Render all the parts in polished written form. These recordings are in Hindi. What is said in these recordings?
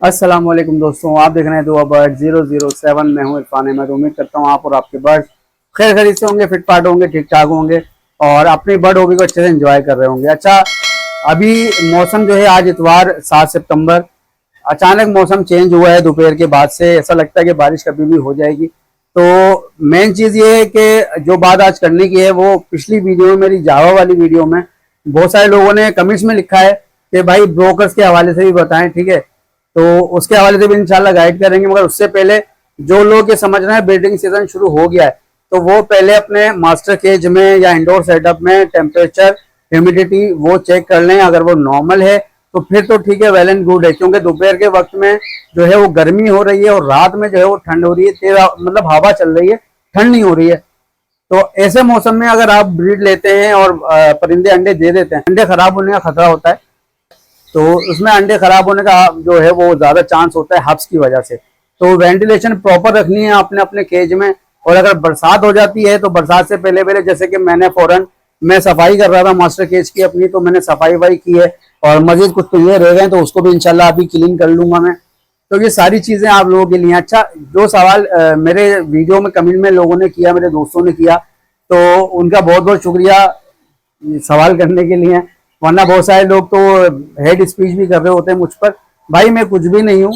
अस्सलाम वालेकुम दोस्तों, आप देख रहे हैं दुआ बर्ड 007। मैं हूं इरफान अहमद। उम्मीद करता हूं आप और आपके बर्ड खैर खैरियत से होंगे, फिट फाट होंगे, ठीक ठाक होंगे और अपनी बर्ड हॉबी को अच्छे से एंजॉय कर रहे होंगे। अच्छा, अभी मौसम जो है, आज इतवार 7 सितंबर, अचानक मौसम चेंज हुआ है। दोपहर के बाद से ऐसा लगता है कि बारिश कभी भी हो जाएगी। तो मेन चीज ये है कि जो बात आज करने की है, वो पिछली वीडियो में, मेरी जावा वाली वीडियो में बहुत सारे लोगों ने कमेंट्स में लिखा है कि भाई ब्रोकर्स के हवाले से भी बताएं। ठीक है, तो उसके हवाले से भी इंशाल्लाह गाइड करेंगे, मगर उससे पहले जो लोग ये समझ रहे हैं ब्रीडिंग सीजन शुरू हो गया है, तो वो पहले अपने मास्टर केज में या इंडोर सेटअप में टेम्परेचर, ह्यूमिडिटी वो चेक कर लें। अगर वो नॉर्मल है तो फिर तो ठीक है, वेल एंड गुड है, क्योंकि दोपहर के वक्त में जो है वो गर्मी हो रही है और रात में जो है वो ठंड हो रही है, तेज मतलब हवा चल रही है, ठंड नहीं हो रही है। तो ऐसे मौसम में अगर आप ब्रीड लेते हैं और परिंदे अंडे दे देते हैं, अंडे खराब होने का खतरा होता है। तो उसमें अंडे खराब होने का जो है वो ज्यादा चांस होता है हब्स की वजह से। तो वेंटिलेशन प्रॉपर रखनी है अपने अपने केज में। और अगर बरसात हो जाती है तो बरसात से पहले पहले, जैसे कि मैंने फौरन, मैं सफाई कर रहा था मास्टर केज की अपनी, तो मैंने सफाई वाई की है और मजीद कुछ पिंजरे रह गए तो उसको भी इंशाल्लाह अभी क्लीन कर लूंगा मैं। तो ये सारी चीजें आप लोगों के लिए। अच्छा, जो सवाल मेरे वीडियो में कमेंट में लोगों ने किया, मेरे दोस्तों ने किया, तो उनका बहुत बहुत शुक्रिया सवाल करने के लिए। वरना बहुत सारे लोग तो हेड स्पीच भी कर रहे होते हैं मुझ पर। भाई मैं कुछ भी नहीं हूँ,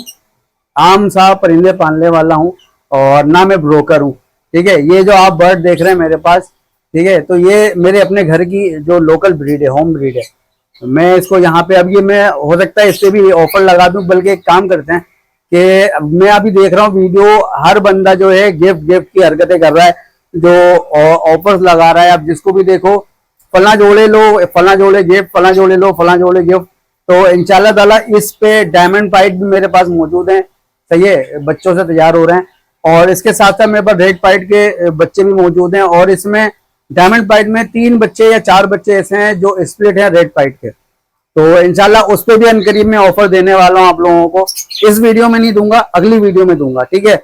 आम सा परिंदे पालने वाला हूँ और ना मैं ब्रोकर हूँ। ठीक है, ये जो आप बर्ड देख रहे हैं मेरे पास, ठीक है, तो ये मेरे अपने घर की जो लोकल ब्रीड है, होम ब्रीड है। मैं इसको यहाँ पे, अब ये मैं हो सकता है इससे भी ऑफर लगा दूं, बल्कि एक काम करते हैं कि मैं अभी देख रहा हूँ वीडियो, हर बंदा जो है गिफ्ट गिफ्ट की हरकतें कर रहा है, जो ऑफर्स लगा रहा है। अब जिसको भी देखो, फला जोड़े लो, फला जोड़े गिफ्ट, फला जोड़े लो, फला जोड़े गिफ्ट। तो इंशाल्लाह ताला इस पे डायमंड पाइट भी मेरे पास मौजूद हैं, सही है, बच्चों से तैयार हो रहे हैं। और इसके साथ साथ मेरे पास रेड पाइट के बच्चे भी मौजूद हैं। और इसमें डायमंड पाइट में 3 बच्चे या 4 बच्चे ऐसे हैं जो स्प्लिट है रेड पाइट के। तो इंशाल्लाह उस पर भी अनकरीब में ऑफर देने वाला हूं आप लोगों को। इस वीडियो में नहीं दूंगा, अगली वीडियो में दूंगा, ठीक है।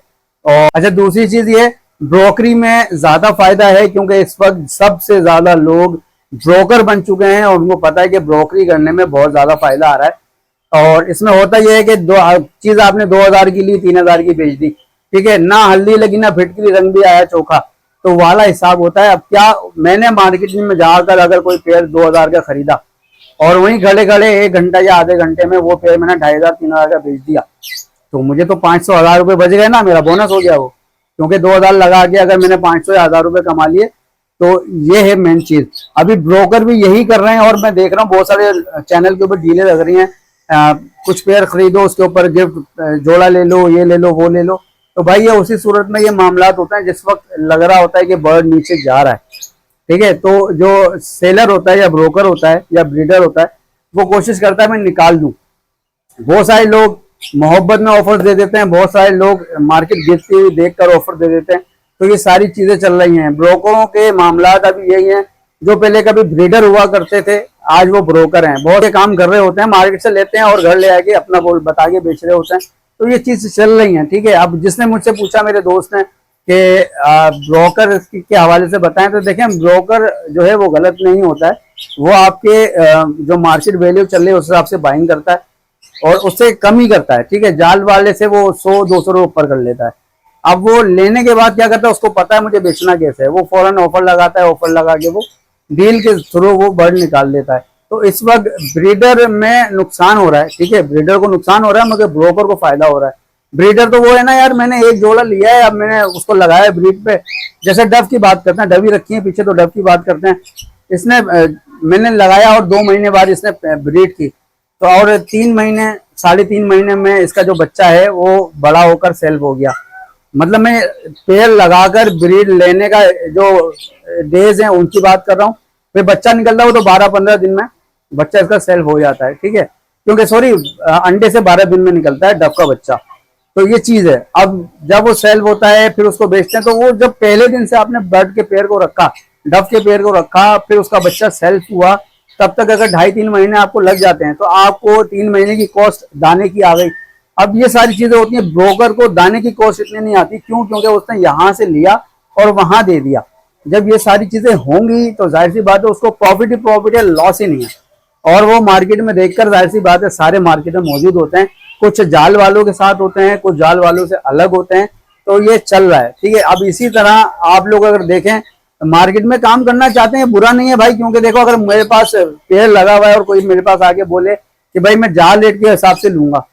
और अच्छा, दूसरी चीज ये, ब्रोकरी में ज्यादा फायदा है क्योंकि इस वक्त सबसे ज्यादा लोग ब्रोकर बन चुके हैं और उनको पता है कि ब्रोकरी करने में बहुत ज्यादा फायदा आ रहा है। और इसमें होता यह है कि दो चीज आपने 2000 की ली, 3000 की बेच दी, ठीक है, ना हल्दी लगी ना फिटकरी, रंग भी आया चोखा, तो वाला हिसाब होता है। अब क्या, मैंने मार्केट में जाकर अगर कोई पेयर 2000 का खरीदा और वहीं खड़े खड़े 1 घंटा या आधे घंटे में वो पेयर मैंने 2500 3000 का बेच दिया, तो मुझे तो 500 1000 रुपए बच गए ना, मेरा बोनस हो गया वो। क्योंकि 2000 लगा के अगर मैंने 500 या 1000 रुपए कमा लिए, तो ये है मेन चीज। अभी ब्रोकर भी यही कर रहे हैं और मैं देख रहा हूँ बहुत सारे चैनल के ऊपर डीलें लग रही हैं, कुछ पेयर खरीदो उसके ऊपर गिफ्ट जोड़ा ले लो, ये ले लो, वो ले लो। तो भाई ये उसी सूरत में ये मामला होता है जिस वक्त लग रहा होता है कि बर्ड नीचे जा रहा है, ठीक है। तो जो सेलर होता है या ब्रोकर होता है या ब्रीडर होता है, वो कोशिश करता है मैं निकाल दूं। बहुत सारे लोग मोहब्बत में ऑफर दे देते हैं, बहुत सारे लोग मार्केट गिरती हुई देखकर ऑफर दे देते हैं। तो ये सारी चीजें चल रही हैं। ब्रोकरों के मामला अभी यही हैं, जो पहले कभी ब्रीडर हुआ करते थे आज वो ब्रोकर हैं। बहुत से काम कर रहे होते हैं, मार्केट से लेते हैं और घर ले आके अपना बोल बता के बेच रहे होते हैं। तो ये चीज चल रही है, ठीक है। अब जिसने मुझसे पूछा, मेरे दोस्त ने, कि ब्रोकर के हवाले से बताएं, तो देखें, ब्रोकर जो है वो गलत नहीं होता है। वो आपके जो मार्केट वैल्यू चल रही है उस हिसाब से बाइंग करता है और उससे कम ही करता है, ठीक है। जाल वाले से वो 100-200 रुपये ऊपर कर लेता है। अब वो लेने के बाद क्या करता है, उसको पता है मुझे बेचना कैसे है, वो फौरन ऑफर लगाता है, ऑफर लगा के वो डील के थ्रू वो बर्ड निकाल देता है। तो इस वक्त ब्रीडर में नुकसान हो रहा है, ठीक है, ब्रीडर को नुकसान हो रहा है मगर ब्रोकर को फायदा हो रहा है। ब्रीडर तो वो है ना यार, मैंने एक जोड़ा लिया है, अब मैंने उसको लगाया है ब्रीड पे। जैसे डव की बात करते हैं, डवी रखी है पीछे, तो डव की बात करते हैं। इसने मैंने लगाया और 2 महीने बाद इसने ब्रीड की, तो और 3 महीने 3.5 महीने में इसका जो बच्चा है वो बड़ा होकर सेल्फ हो गया। मतलब मैं पेड़ लगाकर ब्रीड लेने का जो डेज हैं उनकी बात कर रहा हूँ। फिर बच्चा निकलता है वो तो 12-15 दिन में बच्चा इसका सेल्फ हो जाता है, ठीक है। क्योंकि सॉरी, अंडे से 12 दिन में निकलता है डब का बच्चा। तो ये चीज है। अब जब वो सेल्फ होता है फिर उसको बेचते हैं, तो वो जब पहले दिन से आपने बर्ड के पेड़ को रखा, डब के पेड़ को रखा, फिर उसका बच्चा सेल्फ हुआ, तब तक अगर 2.5-3 महीने आपको लग जाते हैं, तो आपको 3 महीने की कॉस्ट दाने की आ गई। अब ये सारी चीजें होती हैं। ब्रोकर को दाने की कॉस्ट इतनी नहीं आती, क्यों? क्योंकि उसने यहां से लिया और वहां दे दिया। जब ये सारी चीजें होंगी तो जाहिर सी बात है उसको प्रॉफिट ही लॉस ही नहीं है। और वो मार्केट में देखकर, जाहिर सी बात है सारे मार्केट में मौजूद होते हैं, कुछ जाल वालों के साथ होते हैं, कुछ जाल वालों से अलग होते हैं। तो ये चल रहा है, ठीक है। अब इसी तरह आप लोग अगर देखें, मार्केट में काम करना चाहते हैं, बुरा नहीं है भाई, क्योंकि देखो अगर मेरे पास पेड़ लगा हुआ है और कोई मेरे पास आके बोले कि भाई मैं जाल रेट के हिसाब से लूंगा,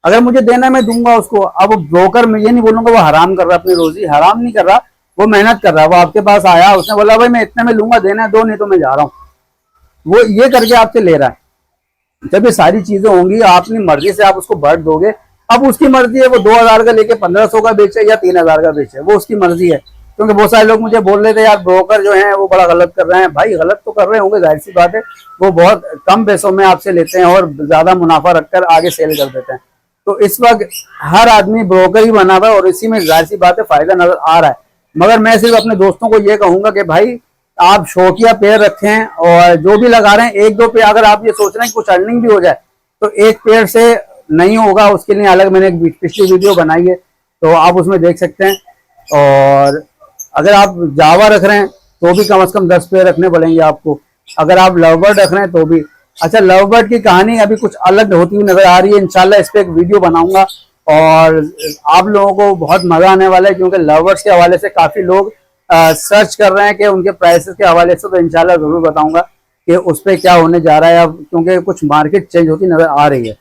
अगर मुझे देना है मैं दूंगा उसको। अब ब्रोकर मैं ये नहीं बोलूंगा वो हराम कर रहा है, अपनी रोजी हराम नहीं कर रहा, वो मेहनत कर रहा है। वो आपके पास आया, उसने बोला भाई मैं इतने में लूंगा, देना है दो, नहीं तो मैं जा रहा हूँ, वो ये करके आपसे ले रहा है। जब ये सारी चीजें होंगी, अपनी मर्जी से आप उसको बढ़ दोगे। अब उसकी मर्जी है, वो 2000 का लेके 1500 का बेचे या 3000 का बेचे, वो उसकी मर्जी है। क्योंकि बहुत सारे लोग मुझे बोल रहे थे यार ब्रोकर जो है वो बड़ा गलत कर रहे हैं। भाई गलत तो कर रहे होंगे, जाहिर सी बात है, वो बहुत कम पैसों में आपसे लेते हैं और ज्यादा मुनाफा रखकर आगे सेल कर देते हैं। तो इस वक्त हर आदमी ब्रोकर ही बना हुआ है और इसी में जाहिर सी बात है फायदा नजर आ रहा है। मगर मैं सिर्फ अपने दोस्तों को ये कहूंगा कि भाई आप शौकिया पेड़ रखें, और जो भी लगा रहे हैं एक दो पेड़, अगर आप ये सोच रहे हैं कि कुछ अर्निंग भी हो जाए तो एक पेड़ से नहीं होगा, उसके लिए अलग मैंने एक पिछली वीडियो बनाई है, तो आप उसमें देख सकते हैं। और अगर आप जावा रख रहे हैं तो भी कम से कम 10 पेड़ रखने पड़ेंगे आपको। अगर आप लव बर्ड रख रहे हैं तो भी। अच्छा, लव बर्ड की कहानी अभी कुछ अलग होती हुई नजर आ रही है, इंशाल्लाह इस पे एक वीडियो बनाऊंगा और आप लोगों को बहुत मजा आने वाला है, क्योंकि लव बर्ड्स के हवाले से काफी लोग सर्च कर रहे हैं कि उनके प्राइसेस के हवाले से, तो इंशाल्लाह जरूर बताऊंगा कि उस पर क्या होने जा रहा है अब, क्योंकि कुछ मार्केट चेंज होती नजर आ रही है।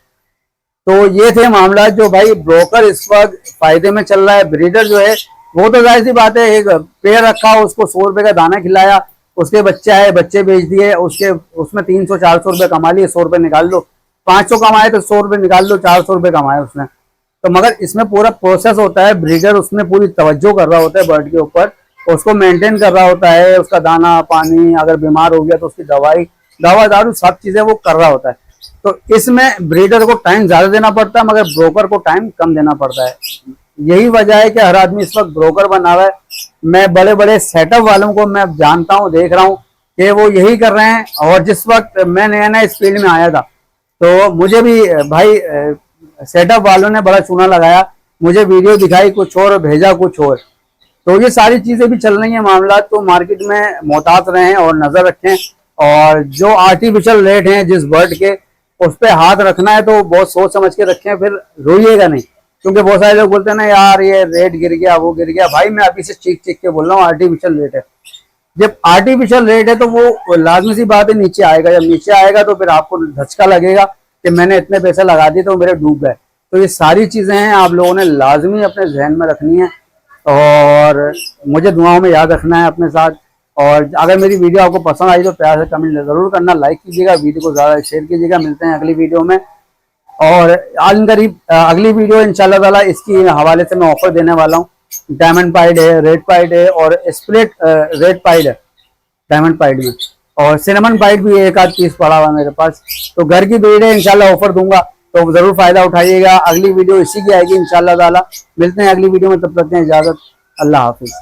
तो ये थे मामला जो भाई ब्रोकर इस वक्त फायदे में चल रहा है। ब्रीडर जो है वो तो जाहिर सी बात है, एक पेड़ रखा, उसको 100 रुपए का दाना खिलाया, उसके बच्चे आए, बच्चे बेच दिए, उसके उसमें 300-400 रुपए कमा लिए, 100 रुपए निकाल लो, 500 कमाए तो 100 रुपए निकाल लो, 400 रुपए कमाए उसने। तो मगर इसमें पूरा प्रोसेस होता है, ब्रीडर उसमें पूरी तवज्जो कर रहा होता है बर्ड के ऊपर, उसको मेंटेन कर रहा होता है, उसका दाना पानी, अगर बीमार हो गया तो उसकी दवा दारू सब चीजें वो कर रहा होता है। तो इसमें ब्रीडर को टाइम ज्यादा देना पड़ता है, मगर ब्रोकर को टाइम कम देना पड़ता है। यही वजह है कि हर आदमी इस वक्त ब्रोकर बना हुआ है। मैं बड़े बड़े सेटअप वालों को मैं जानता हूँ, देख रहा हूँ कि वो यही कर रहे हैं। और जिस वक्त मैं नया नया इस फील्ड में आया था तो मुझे भी भाई सेटअप वालों ने बड़ा चूना लगाया, मुझे वीडियो दिखाई कुछ और, भेजा कुछ और। तो ये सारी चीजें भी चल रही हैं मामला, तो मार्केट में मोहतात रहें और नजर रखें। और जो आर्टिफिशियल रेट हैं जिस बर्ड के, उस पर हाथ रखना है तो बहुत सोच समझ के रखें, फिर रोइएगा नहीं। क्योंकि बहुत सारे लोग बोलते हैं ना यार ये रेट गिर गया, वो गिर गया। भाई मैं अभी से चीख चीख के बोल रहा हूँ आर्टिफिशियल रेट है। जब आर्टिफिशियल रेट है तो वो लाजमी सी बात है नीचे आएगा, जब नीचे आएगा तो फिर आपको धचका लगेगा कि मैंने इतने पैसे लगा दिए तो मेरे डूब गए। तो ये सारी चीजें हैं आप लोगों ने लाजमी अपने जहन में रखनी है और मुझे दुआओं में याद रखना है अपने साथ। और अगर मेरी वीडियो आपको पसंद आई तो प्यार से कमेंट जरूर करना, लाइक कीजिएगा, वीडियो को ज्यादा शेयर कीजिएगा। मिलते हैं अगली वीडियो में, और आज करीब अगली वीडियो इंशाल्लाह ताला इसकी हवाले से मैं ऑफर देने वाला हूँ। डायमंड पाइड है, रेड पाइड है और स्प्लिट रेड पाइड है डायमंड पाइड में, और सिनेमन पाइड भी एक आध पीस पड़ा हुआ है मेरे पास। तो घर की ब्रीड है, इंशाल्लाह ऑफर दूंगा, तो जरूर फायदा उठाइएगा। अगली वीडियो इसी की आएगी इंशाल्लाह ताला। मिलते हैं अगली वीडियो में, तब तक के इजाजत, अल्लाह हाफिज।